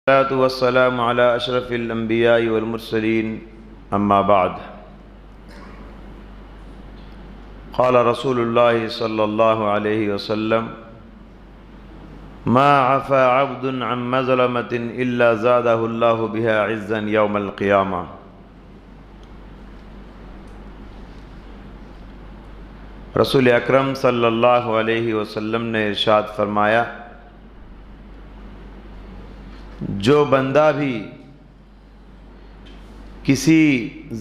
والصلاة والسلام على أشرف الأنبياء والمرسلين أما بعد قال رسول الله صلى الله عليه وسلم ما عفا عبد عن مظلمة إلا زاده الله بها عزا يوم القيامة۔ رسول اکرم صلی اللہ علیہ وسلم نے ارشاد فرمایا، جو بندہ بھی کسی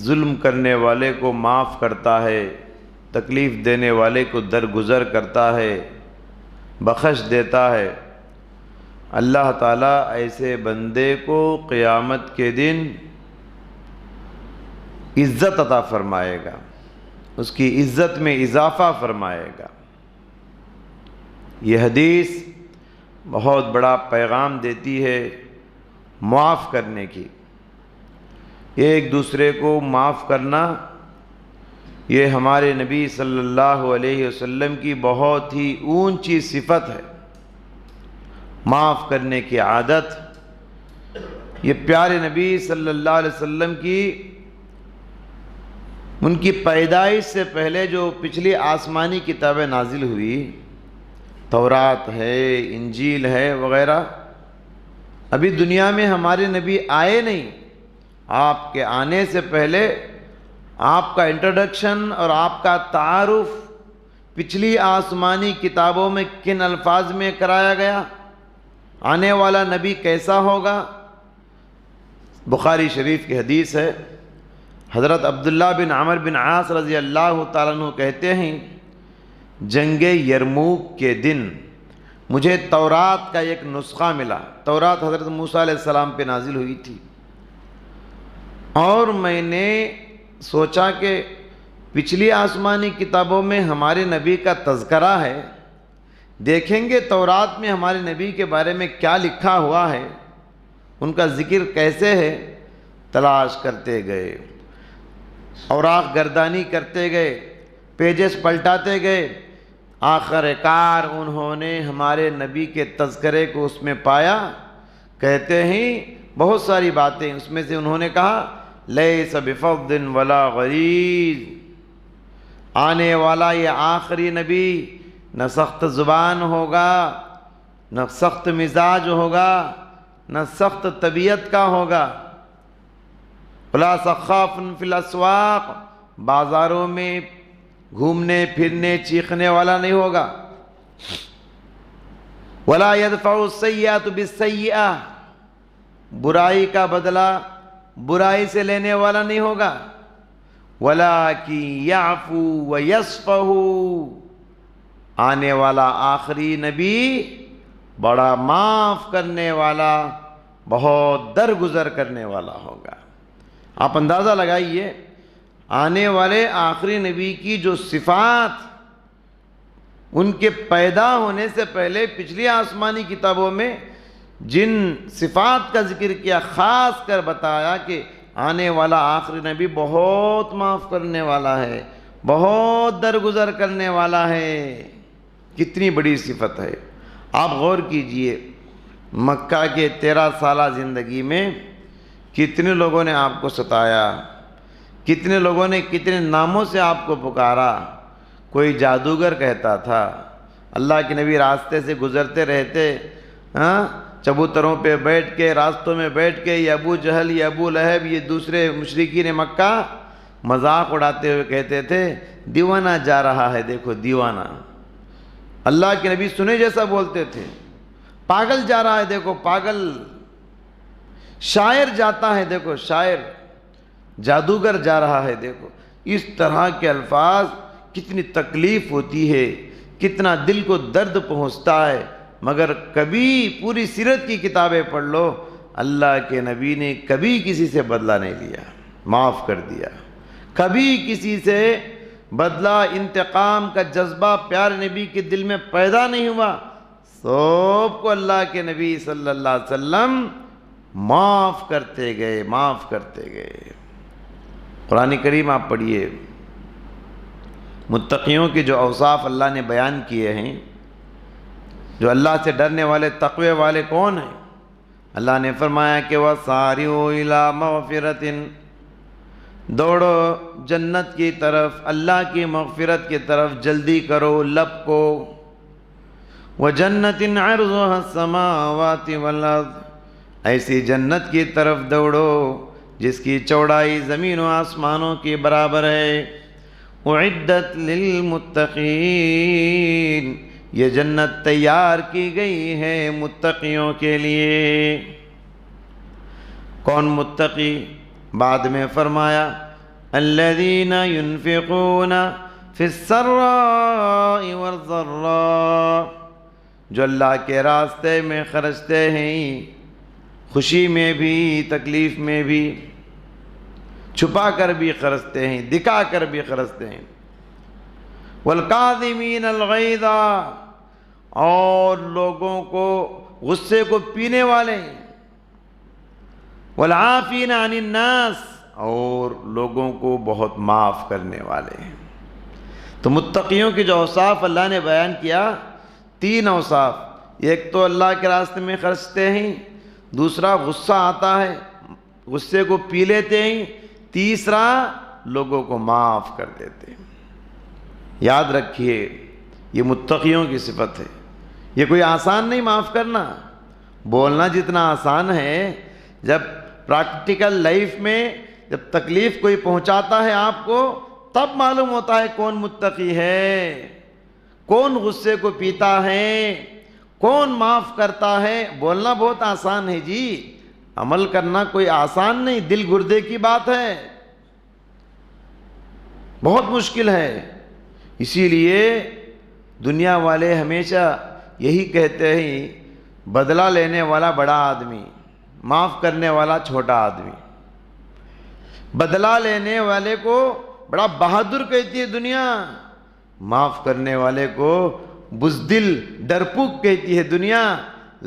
ظلم کرنے والے کو معاف کرتا ہے، تکلیف دینے والے کو درگزر کرتا ہے، بخش دیتا ہے، اللہ تعالیٰ ایسے بندے کو قیامت کے دن عزت عطا فرمائے گا، اس کی عزت میں اضافہ فرمائے گا۔ یہ حدیث بہت بڑا پیغام دیتی ہے معاف کرنے کی۔ ایک دوسرے کو معاف کرنا یہ ہمارے نبی صلی اللہ علیہ وسلم کی بہت ہی اونچی صفت ہے۔ معاف کرنے کی عادت یہ پیارے نبی صلی اللہ علیہ وسلم کی ان کی پیدائش سے پہلے جو پچھلی آسمانی کتابیں نازل ہوئی، تورات ہے، انجیل ہے وغیرہ، ابھی دنیا میں ہمارے نبی آئے نہیں۔ آپ کے آنے سے پہلے آپ کا انٹروڈکشن اور آپ کا تعارف پچھلی آسمانی کتابوں میں کن الفاظ میں کرایا گیا، آنے والا نبی کیسا ہوگا۔ بخاری شریف کی حدیث ہے، حضرت عبداللہ بن عمر بن عاص رضی اللہ تعالیٰ عنہ کہتے ہیں، جنگ یرموک کے دن مجھے تورات کا ایک نسخہ ملا۔ تورات حضرت موسیٰ علیہ السلام پہ نازل ہوئی تھی، اور میں نے سوچا کہ پچھلی آسمانی کتابوں میں ہمارے نبی کا تذکرہ ہے، دیکھیں گے تورات میں ہمارے نبی کے بارے میں کیا لکھا ہوا ہے، ان کا ذکر کیسے ہے۔ تلاش کرتے گئے، اوراق گردانی کرتے گئے، پیجز پلٹاتے گئے، آخر کار انہوں نے ہمارے نبی کے تذکرے کو اس میں پایا۔ کہتے ہیں بہت ساری باتیں، اس میں سے انہوں نے کہا، لیس بفظ ولا غلیظ، آنے والا یہ آخری نبی نہ سخت زبان ہوگا، نہ سخت مزاج ہوگا، نہ سخت طبیعت کا ہوگا، ولا سخاف فی الاسواق، بازاروں میں گھومنے پھرنے چیخنے والا نہیں ہوگا، ولا يدفع السیئۃ بالسیئۃ، برائی کا بدلہ برائی سے لینے والا نہیں ہوگا، ولکن یعفو ویصفح، آنے والا آخری نبی بڑا معاف کرنے والا، بہت درگزر کرنے والا ہوگا۔ آپ اندازہ لگائیے، آنے والے آخری نبی کی جو صفات ان کے پیدا ہونے سے پہلے پچھلی آسمانی کتابوں میں جن صفات کا ذکر کیا، خاص کر بتایا کہ آنے والا آخری نبی بہت معاف کرنے والا ہے، بہت درگزر کرنے والا ہے۔ کتنی بڑی صفت ہے۔ آپ غور کیجئے، مکہ کے 13 سالہ زندگی میں کتنے لوگوں نے آپ کو ستایا، کتنے لوگوں نے کتنے ناموں سے آپ کو پکارا۔ کوئی جادوگر کہتا تھا، اللہ کے نبی راستے سے گزرتے رہتے، چبوتروں پہ بیٹھ کے، راستوں میں بیٹھ کے، یہ ابو جہل، یہ ابو لہب، یہ دوسرے مشرکین مکہ مذاق اڑاتے ہوئے کہتے تھے، دیوانہ جا رہا ہے، دیکھو دیوانہ۔ اللہ کے نبی سنے جیسا بولتے تھے، پاگل جا رہا ہے، دیکھو پاگل۔ شاعر جاتا ہے، دیکھو شاعر۔ جادوگر جا رہا ہے، دیکھو۔ اس طرح کے الفاظ، کتنی تکلیف ہوتی ہے، کتنا دل کو درد پہنچتا ہے، مگر کبھی پوری سیرت کی کتابیں پڑھ لو، اللہ کے نبی نے کبھی کسی سے بدلہ نہیں لیا، معاف کر دیا۔ کبھی کسی سے بدلہ انتقام کا جذبہ پیارے نبی کے دل میں پیدا نہیں ہوا۔ سب کو اللہ کے نبی صلی اللہ علیہ وسلم معاف کرتے گئے، معاف کرتے گئے۔ قرآن کریم آپ پڑھیے، متقیوں کے جو اوصاف اللہ نے بیان کیے ہیں، جو اللہ سے ڈرنے والے تقوی والے کون ہیں؟ اللہ نے فرمایا کہ وَسَارِعُوا إِلَىٰ مَغْفِرَةٍ، دوڑو جنت کی طرف، اللہ کی مغفرت کی طرف جلدی کرو، لپکو۔ وَجَنَّةٍ عَرْضُهَا السَّمَاوَاتِ وَالْأَرْضُ، ایسی جنت کی طرف دوڑو جس کی چوڑائی زمین و آسمانوں کے برابر ہے۔ اعدت للمتقین، یہ جنت تیار کی گئی ہے متقیوں کے لیے۔ کون متقی؟ بعد میں فرمایا الذین ينفقون فی السراء والضراء، جو اللہ کے راستے میں خرچتے ہیں، خوشی میں بھی تکلیف میں بھی، چھپا کر بھی خرچتے ہیں، دکھا کر بھی خرچتے ہیں۔ والکاظمین الغیظ، اور لوگوں کو غصے کو پینے والے ہیں۔ والعافین عن الناس، اور لوگوں کو بہت معاف کرنے والے ہیں۔ تو متقیوں کے جو اوصاف اللہ نے بیان کیا، 3 اوصاف، ایک تو اللہ کے راستے میں خرچتے ہیں، دوسرا غصہ آتا ہے غصے کو پی لیتے ہیں، تیسرا لوگوں کو معاف کر دیتے ہیں۔ یاد رکھیے یہ متقیوں کی صفت ہے۔ یہ کوئی آسان نہیں معاف کرنا، بولنا جتنا آسان ہے، جب پریکٹیکل لائف میں جب تکلیف کوئی پہنچاتا ہے آپ کو، تب معلوم ہوتا ہے کون متقی ہے، کون غصے کو پیتا ہے، کون معاف کرتا ہے۔ بولنا بہت آسان ہے جی، عمل کرنا کوئی آسان نہیں، دل گردے کی بات ہے، بہت مشکل ہے۔ اسی لیے دنیا والے ہمیشہ یہی کہتے ہیں، بدلہ لینے والا بڑا آدمی، معاف کرنے والا چھوٹا آدمی۔ بدلہ لینے والے کو بڑا بہادر کہتی ہے دنیا، معاف کرنے والے کو بزدل ڈرپوک کہتی ہے دنیا۔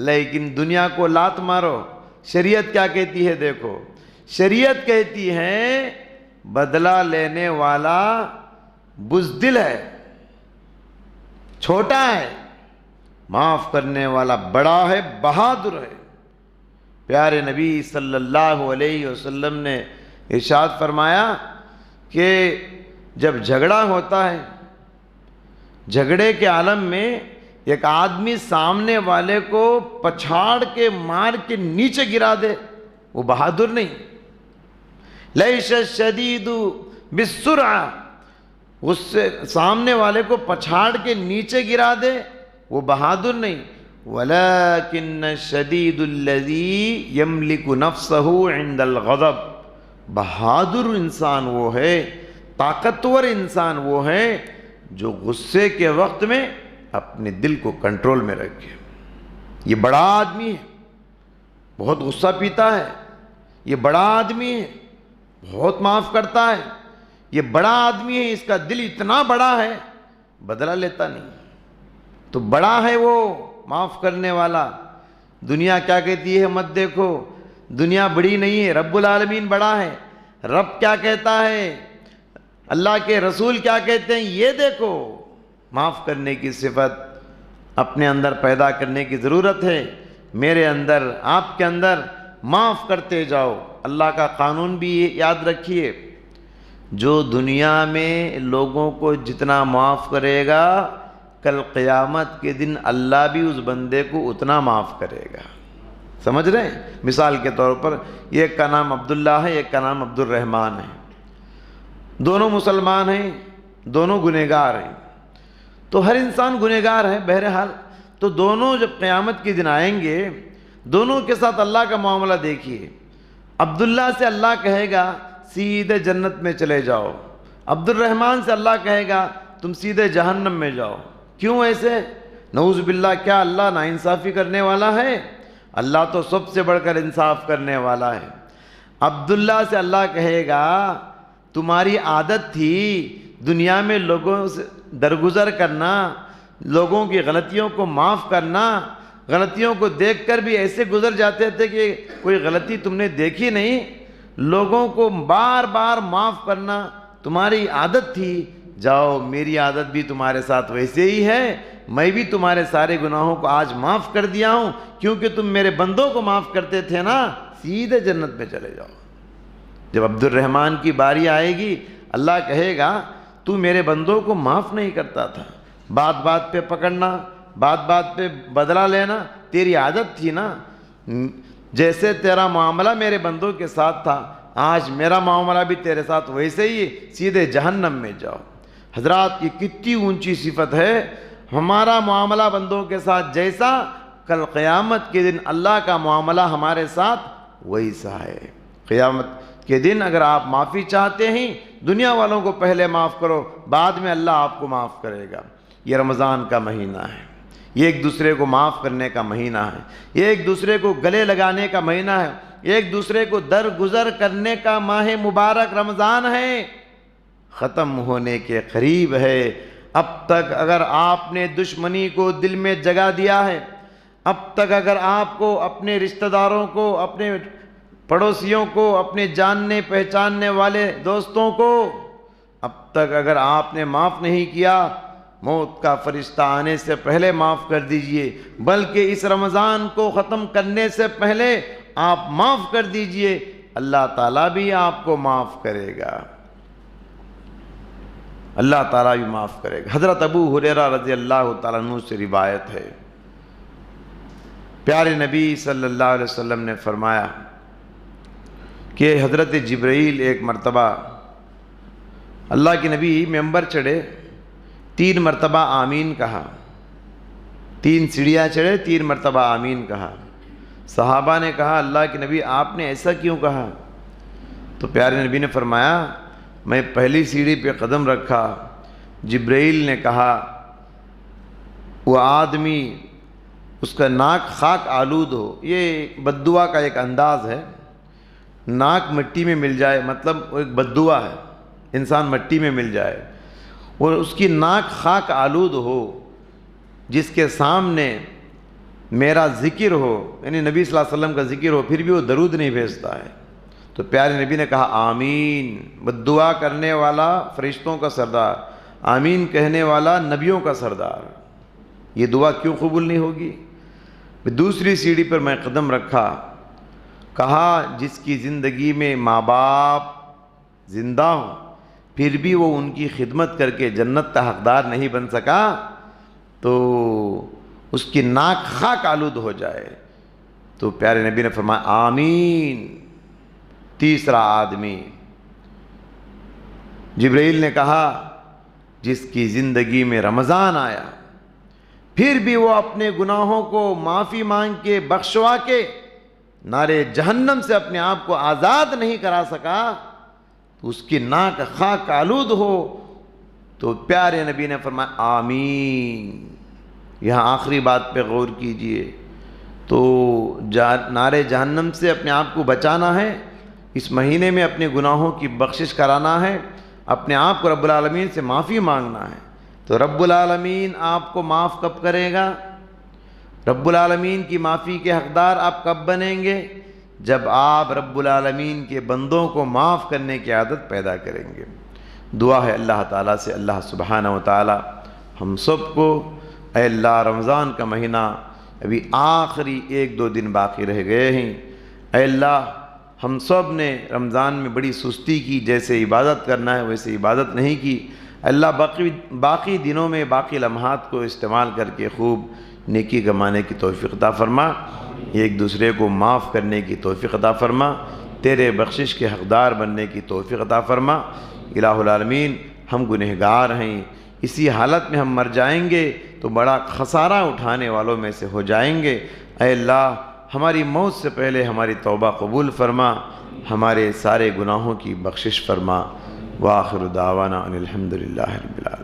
لیکن دنیا کو لات مارو، شریعت کیا کہتی ہے دیکھو، شریعت کہتی ہے بدلہ لینے والا بزدل ہے، چھوٹا ہے، معاف کرنے والا بڑا ہے، بہادر ہے۔ پیارے نبی صلی اللہ علیہ وسلم نے ارشاد فرمایا کہ جب جھگڑا ہوتا ہے، جھگڑے کے عالم میں ایک آدمی سامنے والے کو پچھاڑ کے مار کے نیچے گرا دے، وہ بہادر نہیں۔ لیس الشدید بالسرعہ، غصے سامنے والے کو پچھاڑ کے نیچے گرا دے، وہ بہادر نہیں۔ ولیکن الشدید الذی یملک نفسہ عند الغضب، بہادر انسان وہ ہے، طاقتور انسان وہ ہے جو غصے کے وقت میں اپنے دل کو کنٹرول میں رکھے۔ یہ بڑا آدمی ہے، بہت غصہ پیتا ہے، یہ بڑا آدمی ہے، بہت معاف کرتا ہے، یہ بڑا آدمی ہے، اس کا دل اتنا بڑا ہے، بدلہ لیتا نہیں۔ تو بڑا ہے وہ معاف کرنے والا۔ دنیا کیا کہتی ہے مت دیکھو، دنیا بڑی نہیں ہے، رب العالمین بڑا ہے۔ رب کیا کہتا ہے، اللہ کے رسول کیا کہتے ہیں، یہ دیکھو۔ معاف کرنے کی صفت اپنے اندر پیدا کرنے کی ضرورت ہے، میرے اندر، آپ کے اندر، معاف کرتے جاؤ۔ اللہ کا قانون بھی یاد رکھیے، جو دنیا میں لوگوں کو جتنا معاف کرے گا، کل قیامت کے دن اللہ بھی اس بندے کو اتنا معاف کرے گا۔ سمجھ رہے ہیں؟ مثال کے طور پر ایک کا نام عبداللہ ہے، ایک کا نام عبد الرحمن ہے، دونوں مسلمان ہیں، دونوں گنہگار ہیں۔ تو ہر انسان گنہگار ہے بہرحال، تو دونوں جب قیامت کے دن آئیں گے، دونوں کے ساتھ اللہ کا معاملہ دیکھیے۔ عبداللہ سے اللہ کہے گا سیدھے جنت میں چلے جاؤ، عبد الرحمن سے اللہ کہے گا تم سیدھے جہنم میں جاؤ۔ کیوں ایسے؟ نعوذ باللہ، کیا اللہ ناانصافی کرنے والا ہے؟ اللہ تو سب سے بڑھ کر انصاف کرنے والا ہے۔ عبداللہ سے اللہ کہے گا تمہاری عادت تھی دنیا میں لوگوں سے درگزر کرنا، لوگوں کی غلطیوں کو معاف کرنا، غلطیوں کو دیکھ کر بھی ایسے گزر جاتے تھے کہ کوئی غلطی تم نے دیکھی نہیں، لوگوں کو بار بار معاف کرنا تمہاری عادت تھی۔ جاؤ، میری عادت بھی تمہارے ساتھ ویسے ہی ہے، میں بھی تمہارے سارے گناہوں کو آج معاف کر دیا ہوں، کیونکہ تم میرے بندوں کو معاف کرتے تھے نا، سیدھے جنت میں چلے جاؤ۔ جب عبد الرحمن کی باری آئے گی، اللہ کہے گا تو میرے بندوں کو معاف نہیں کرتا تھا، بات بات پہ پکڑنا، بات بات پہ بدلہ لینا تیری عادت تھی نا، جیسے تیرا معاملہ میرے بندوں کے ساتھ تھا، آج میرا معاملہ بھی تیرے ساتھ ویسے ہی ہے، سیدھے جہنم میں جاؤ۔ حضرات یہ کتنی اونچی صفت ہے، ہمارا معاملہ بندوں کے ساتھ جیسا، کل قیامت کے دن اللہ کا معاملہ ہمارے ساتھ ویسا ہے۔ قیامت کے دن اگر آپ معافی چاہتے ہیں، دنیا والوں کو پہلے معاف کرو، بعد میں اللہ آپ کو معاف کرے گا۔ یہ رمضان کا مہینہ ہے، یہ ایک دوسرے کو معاف کرنے کا مہینہ ہے، یہ ایک دوسرے کو گلے لگانے کا مہینہ ہے، ایک دوسرے کو درگزر کرنے کا ماہ مبارک رمضان ہے، ختم ہونے کے قریب ہے۔ اب تک اگر آپ نے دشمنی کو دل میں جگا دیا ہے، اب تک اگر آپ کو اپنے رشتہ داروں کو، اپنے پڑوسیوں کو، اپنے جاننے پہچاننے والے دوستوں کو اب تک اگر آپ نے معاف نہیں کیا، موت کا فرشتہ آنے سے پہلے معاف کر دیجئے، بلکہ اس رمضان کو ختم کرنے سے پہلے آپ معاف کر دیجئے، اللہ تعالیٰ بھی آپ کو معاف کرے گا، اللہ تعالیٰ بھی معاف کرے گا۔ حضرت ابو ہریرہ رضی اللہ تعالیٰ عنہ سے روایت ہے، پیارے نبی صلی اللہ علیہ وسلم نے فرمایا کہ حضرت جبرائیل ایک مرتبہ اللہ کے نبی ممبر چڑھے، 3 مرتبہ آمین کہا، 3 سیڑھیاں چڑھے، 3 مرتبہ آمین کہا۔ صحابہ نے کہا اللہ کے نبی آپ نے ایسا کیوں کہا؟ تو پیارے نبی نے فرمایا میں پہلی سیڑھی پہ قدم رکھا، جبرائیل نے کہا وہ آدمی اس کا ناک خاک آلود ہو، یہ بد دعا کا ایک انداز ہے، ناک مٹی میں مل جائے، مطلب وہ ایک بد دعا ہے، انسان مٹی میں مل جائے اور اس کی ناک خاک آلود ہو، جس کے سامنے میرا ذکر ہو، یعنی نبی صلی اللہ علیہ وسلم کا ذکر ہو، پھر بھی وہ درود نہیں بھیجتا ہے، تو پیارے نبی نے کہا آمین، بد دعا کرنے والا فرشتوں کا سردار، آمین کہنے والا نبیوں کا سردار، یہ دعا کیوں قبول نہیں ہوگی؟ دوسری سیڑھی پر میں قدم رکھا، کہا جس کی زندگی میں ماں باپ زندہ ہوں پھر بھی وہ ان کی خدمت کر کے جنت کا حقدار نہیں بن سکا، تو اس کی ناک خاک آلود ہو جائے، تو پیارے نبی نے فرمایا آمین۔ تیسرا آدمی جبرائیل نے کہا جس کی زندگی میں رمضان آیا پھر بھی وہ اپنے گناہوں کو معافی مانگ کے بخشوا کے نارے جہنم سے اپنے آپ کو آزاد نہیں کرا سکا، تو اس کی ناک خاک آلود ہو، تو پیارے نبی نے فرمایا آمین۔ یہاں آخری بات پہ غور کیجئے، تو نارے جہنم سے اپنے آپ کو بچانا ہے، اس مہینے میں اپنے گناہوں کی بخشش کرانا ہے، اپنے آپ کو رب العالمین سے معافی مانگنا ہے، تو رب العالمین آپ کو معاف کب کرے گا؟ رب العالمین کی معافی کے حقدار آپ کب بنیں گے؟ جب آپ رب العالمین کے بندوں کو معاف کرنے کی عادت پیدا کریں گے۔ دعا ہے اللہ تعالیٰ سے، اللہ سبحانہ و تعالیٰ ہم سب کو، اے اللہ رمضان کا مہینہ ابھی آخری 1-2 دن باقی رہ گئے ہیں، اے اللہ ہم سب نے رمضان میں بڑی سستی کی، جیسے عبادت کرنا ہے ویسے عبادت نہیں کی، اللہ باقی دنوں میں باقی لمحات کو استعمال کر کے خوب نیکی کمانے کی توفیق عطا فرما، ایک دوسرے کو معاف کرنے کی توفیق عطا فرما، تیرے بخشش کے حقدار بننے کی توفیق عطا فرما۔ الہ العالمین ہم گنہگار ہیں، اسی حالت میں ہم مر جائیں گے تو بڑا خسارہ اٹھانے والوں میں سے ہو جائیں گے، اے اللہ ہماری موت سے پہلے ہماری توبہ قبول فرما، ہمارے سارے گناہوں کی بخشش فرما۔ وآخر دعوانا ان الحمدللہ رب العالمین۔